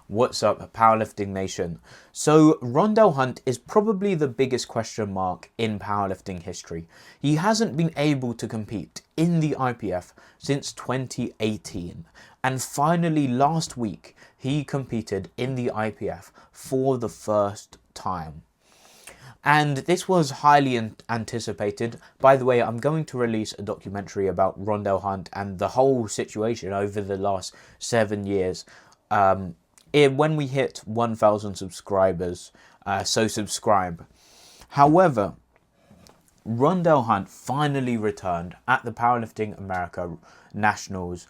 What's up, powerlifting nation? So Rondell Hunt is probably the biggest question mark in powerlifting history. He hasn't been able to compete in the IPF since 2018, and finally last week he competed in the IPF for the first time. And this was highly anticipated. By the way, I'm going to release a documentary about Rondell Hunt and the whole situation over the last 7 years. When we hit 1,000 subscribers, so subscribe. However, Rondell Hunt finally returned at the Powerlifting America Nationals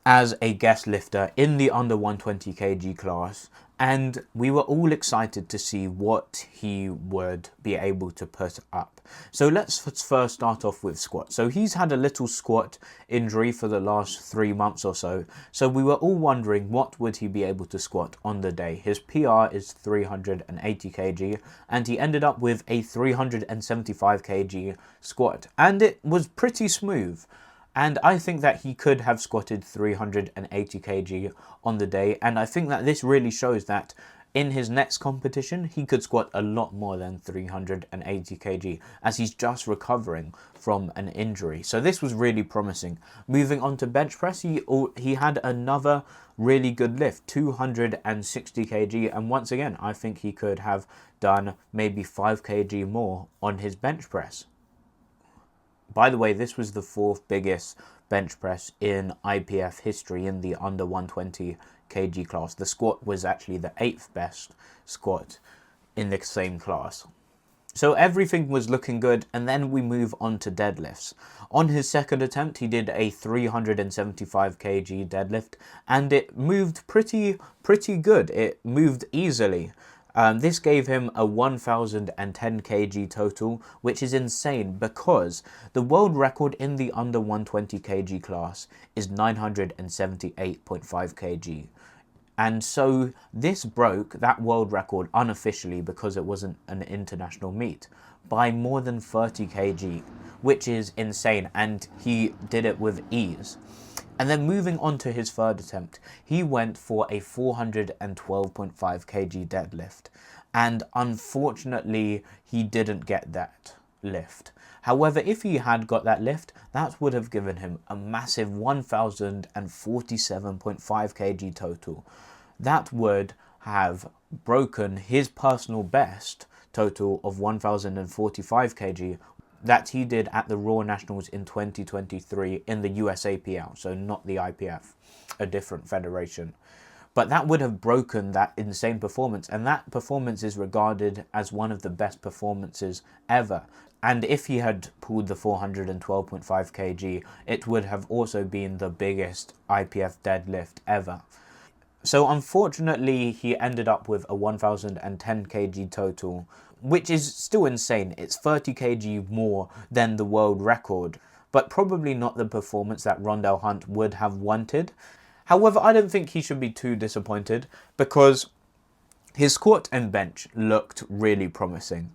as a guest lifter in the under 120 kg class, and we were all excited to see what he would be able to put up. So let's first start off with squat. So he's had a little squat injury for the last 3 months or so. So we were all wondering what would he be able to squat on the day. His PR is 380 kg and he ended up with a 375 kg squat, and it was pretty smooth. And I think that he could have squatted 380 kg on the day. And I think that this really shows that in his next competition, he could squat a lot more than 380 kg as he's just recovering from an injury. So this was really promising. Moving on to bench press, he had another really good lift, 260 kg. And once again, I think he could have done maybe 5 kg more on his bench press. By the way, this was the 4th biggest bench press in IPF history in the under 120 kg class. The squat was actually the 8th best squat in the same class. So everything was looking good, and then we move on to deadlifts. On his second attempt, he did a 375 kg deadlift, and it moved pretty good. It moved easily. This gave him a 1,010 kg total, which is insane because the world record in the under 120 kg class is 978.5 kg. And so this broke that world record unofficially, because it wasn't an international meet, by more than 30 kg, which is insane, and he did it with ease. And then moving on to his third attempt, he went for a 412.5 kg deadlift. And unfortunately, he didn't get that lift. However, if he had got that lift, that would have given him a massive 1,047.5 kg total. That would have broken his personal best total of 1,045 kg that he did at the Raw Nationals in 2023 in the USAPL, so not the IPF, a different federation. But that would have broken that insane performance, and that performance is regarded as one of the best performances ever. And if he had pulled the 412.5 kg, it would have also been the biggest IPF deadlift ever. So unfortunately, he ended up with a 1,010 kg total, which is still insane. It's 30 kg more than the world record, but probably not the performance that Rondell Hunt would have wanted. However, I don't think he should be too disappointed, because his squat and bench looked really promising.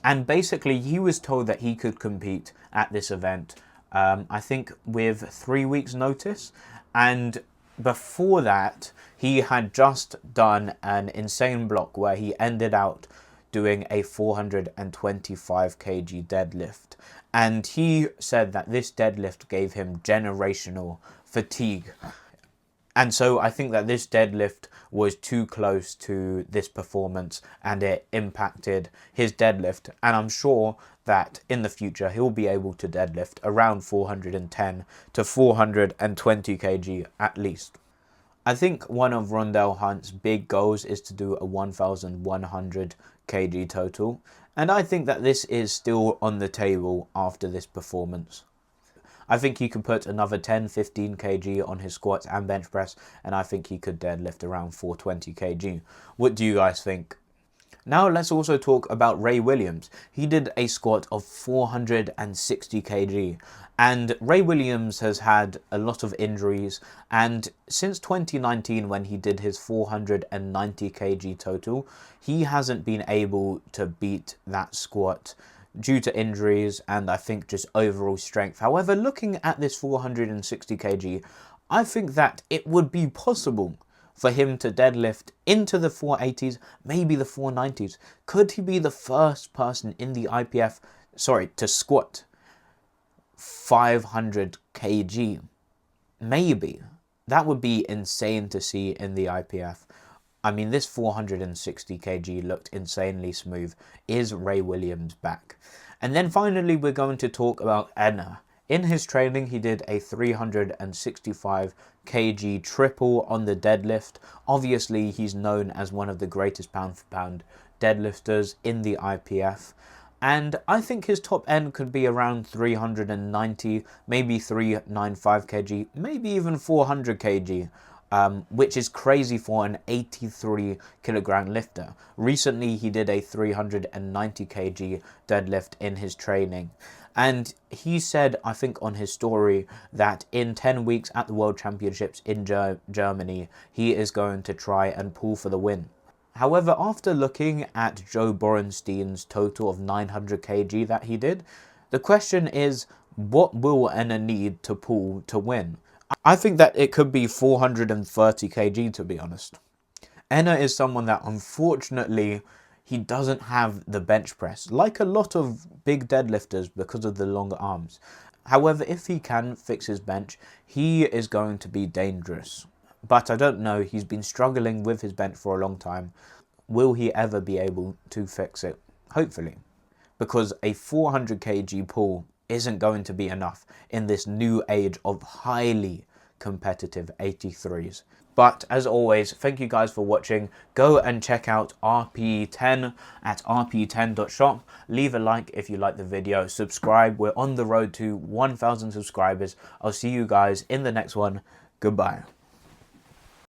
And basically, he was told that he could compete at this event, I think with 3 weeks notice. And before that, he had just done an insane block where he ended out doing a 425 kg deadlift. And he said that this deadlift gave him generational fatigue. And so I think that this deadlift was too close to this performance and it impacted his deadlift. And I'm sure that in the future he'll be able to deadlift around 410 to 420 kg at least. I think one of Rondell Hunt's big goals is to do a 1,100 kg total. And I think that this is still on the table after this performance. I think he could put another 10-15 kg on his squats and bench press, and I think he could deadlift around 420 kg. What do you guys think? Now let's also talk about Ray Williams. He did a squat of 460 kg, and Ray Williams has had a lot of injuries, and since 2019 when he did his 490 kg total, he hasn't been able to beat that squat due to injuries and I think just overall strength. However, looking at this 460 kg, I think that it would be possible for him to deadlift into the 480s, maybe the 490s? Could he be the first person in the IPF, to squat 500 kg? Maybe. That would be insane to see in the IPF. I mean, this 460 kg looked insanely smooth. Is Ray Williams back? And then finally, we're going to talk about Enna. In his training, he did a 365 kg triple on the deadlift. Obviously, he's known as one of the greatest pound for pound deadlifters in the IPF. And I think his top end could be around 390, maybe 395 kg, maybe even 400 kg. Which is crazy for an 83 kilogram lifter. Recently, he did a 390 kg deadlift in his training. And he said, I think on his story, that in 10 weeks at the World Championships in Germany, he is going to try and pull for the win. However, after looking at Joe Borenstein's total of 900 kg that he did, the question is, what will Enna need to pull to win? I think that it could be 430 kg, to be honest. Enna is someone that, unfortunately, he doesn't have the bench press, like a lot of big deadlifters because of the longer arms. However, if he can fix his bench, he is going to be dangerous. But I don't know, he's been struggling with his bench for a long time. Will he ever be able to fix it? Hopefully. Because a 400 kg pull isn't going to be enough in this new age of highly competitive 83s. But as always, thank you guys for watching. Go and check out RP10 at rp10.shop. Leave a like if you like the video. Subscribe. We're on the road to 1,000 subscribers. I'll see you guys in the next one. Goodbye.